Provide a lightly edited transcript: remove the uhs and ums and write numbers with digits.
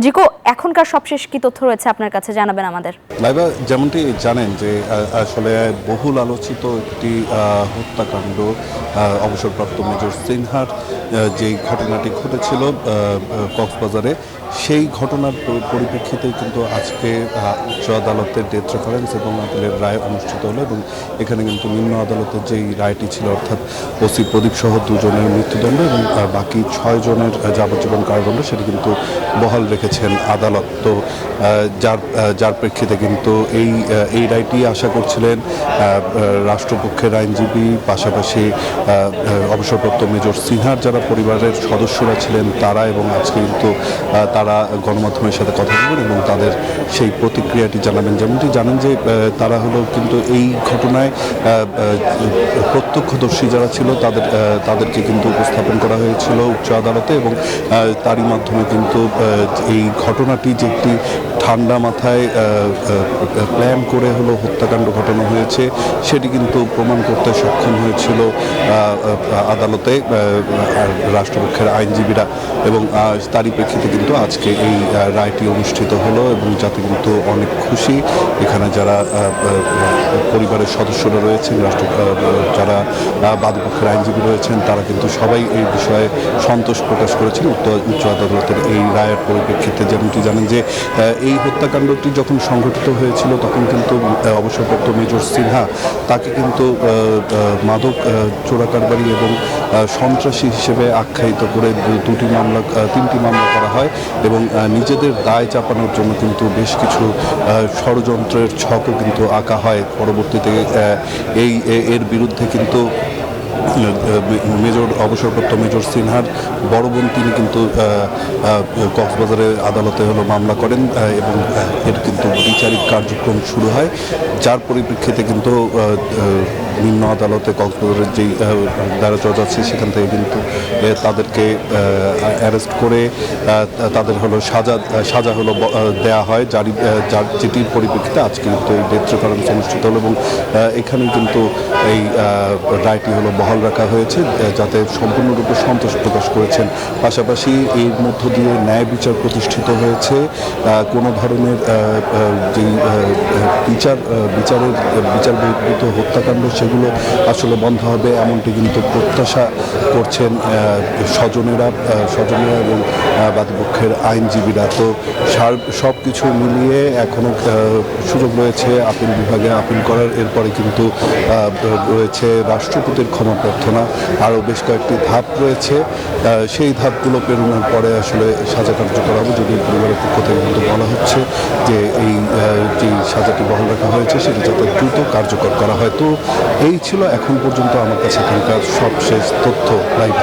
জিকো, এখনকার সবশেষ কি তথ্য রয়েছে আপনার কাছে, জানাবেন আমাদের। লাইবা, যেমনটি জানেন যে আসলে বহুল আলোচিত একটি হত্যাকাণ্ড, অবসরপ্রাপ্ত মেজর সিনহার যে ঘটনাটি ঘটেছিল কক্সবাজারে, সেই ঘটনার পরিপ্রেক্ষিতেই কিন্তু আজকে উচ্চ আদালতের ডেথ রেফারেন্স এবং আপিলের রায় অনুষ্ঠিত হলো এবং এখানে কিন্তু নিম্ন আদালতের যেই রায়টি ছিল, অর্থাৎ ওসি প্রদীপ সহ দুজনের মৃত্যুদণ্ড এবং বাকি 6 জনের যাবজ্জীবন কারাদণ্ড, সেটি কিন্তু বহাল রেখেছেন আদালত। তো যার প্রেক্ষিতে কিন্তু এই রায়টি আশা করছিলেন রাষ্ট্রপক্ষের আইনজীবী, পাশাপাশি অবসরপ্রাপ্ত মেজর সিনহার যারা পরিবারের সদস্যরা ছিলেন তারা, এবং আজকে কিন্তু তারা গণমাধ্যমের সাথে কথা বলবেন এবং তাদের সেই প্রতিক্রিয়াটি জানাবেন। যেমনটি জানেন যে তারা হলো কিন্তু এই ঘটনায় প্রত্যক্ষদর্শী যারা ছিল তাদেরকে কিন্তু উপস্থাপন করা হয়েছিল উচ্চ আদালতে, এবং তারই মাধ্যমে কিন্তু এই ঘটনাটি যে একটি ঠান্ডা মাথায় প্ল্যান করে হলো হত্যাকাণ্ড ঘটানো হয়েছে সেটি কিন্তু প্রমাণ করতে সক্ষম হয়েছিল আদালতে রাষ্ট্রপক্ষের আইনজীবীরা, এবং তারই প্রেক্ষিতে কিন্তু আজকে এই রায়টি অনুষ্ঠিত হলো এবং যাতে কিন্তু অনেক খুশি এখানে যারা পরিবারের সদস্যরা রয়েছেন, যারা বাদীপক্ষের আইনজীবী রয়েছেন, তারা কিন্তু সবাই এই বিষয়ে সন্তোষ প্রকাশ করেছেন উচ্চ আদালতের এই রায়ের পরিপ্রেক্ষিতে। যেমনটি জানেন যে এই হত্যাকাণ্ডটি যখন সংঘটিত হয়েছিল তখন কিন্তু অবসরপ্রাপ্ত মেজর সিনহা তাকে কিন্তু মাদক চোরাকারবারি এবং সন্ত্রাসী হিসেবে আখ্যায়িত করে তিনটি মামলা করা হয়, এবং নিজেদের দায় চাপানোর জন্য কিন্তু বেশ কিছু ষড়যন্ত্রের ছকও কিন্তু আঁকা হয়। পরবর্তীতে এর বিরুদ্ধে কিন্তু অবসরপ্রাপ্ত মেজর সিনহার বড় বোন তিনি কিন্তু কক্সবাজারের আদালতে হলো মামলা করেন এবং এর কিন্তু বিচারিক কার্যক্রম শুরু হয়, যার পরিপ্রেক্ষিতে কিন্তু নিম্ন আদালতে কক্সবাজারের যেই দায়রা জজ আছে সেখান থেকে কিন্তু তাদেরকে অ্যারেস্ট করে তাদের হলো সাজা হলো দেয়া হয়, যেটির পরিপ্রেক্ষিতে আজকে কিন্তু এই ডেথ রেফারেন্স অনুষ্ঠিত হলো এবং এখানে কিন্তু এই রায়টি হলো বহাল রাখা হয়েছে, যাতে সম্পূর্ণরূপে সন্তোষ প্রকাশ করেছেন। পাশাপাশি এর মধ্য দিয়ে ন্যায় বিচার প্রতিষ্ঠিত হয়েছে, কোনো ধরনের যেই বিচার বহির্ভূত হত্যাকাণ্ড সেগুলো আসলে বন্ধ হবে, এমনটি কিন্তু প্রত্যাশা করছেন স্বজনেরা এবং বাদীপক্ষের আইনজীবীরা। তো সব কিছু মিলিয়ে এখনও সুযোগ রয়েছে আপিল বিভাগে আপিল করার, এরপরে কিন্তু রয়েছে রাষ্ট্রপতির ক্ষমা প্রার্থনা, আরও বেশ কয়েকটি ধাপ রয়েছে, সেই ধাপগুলো পেরোনোর পরে আসলে সাজা কার্যকর হবে। যদি পরিবারের পক্ষ থেকে কিন্তু বলা হচ্ছে যে যে সাজাটি বহাল রাখা হয়েছে সেটি যাতে দ্রুত কার্যকর করা হয়। তো এই ছিল এখন পর্যন্ত আমার কাছে এখানকার সবশেষ তথ্য। লাইভ।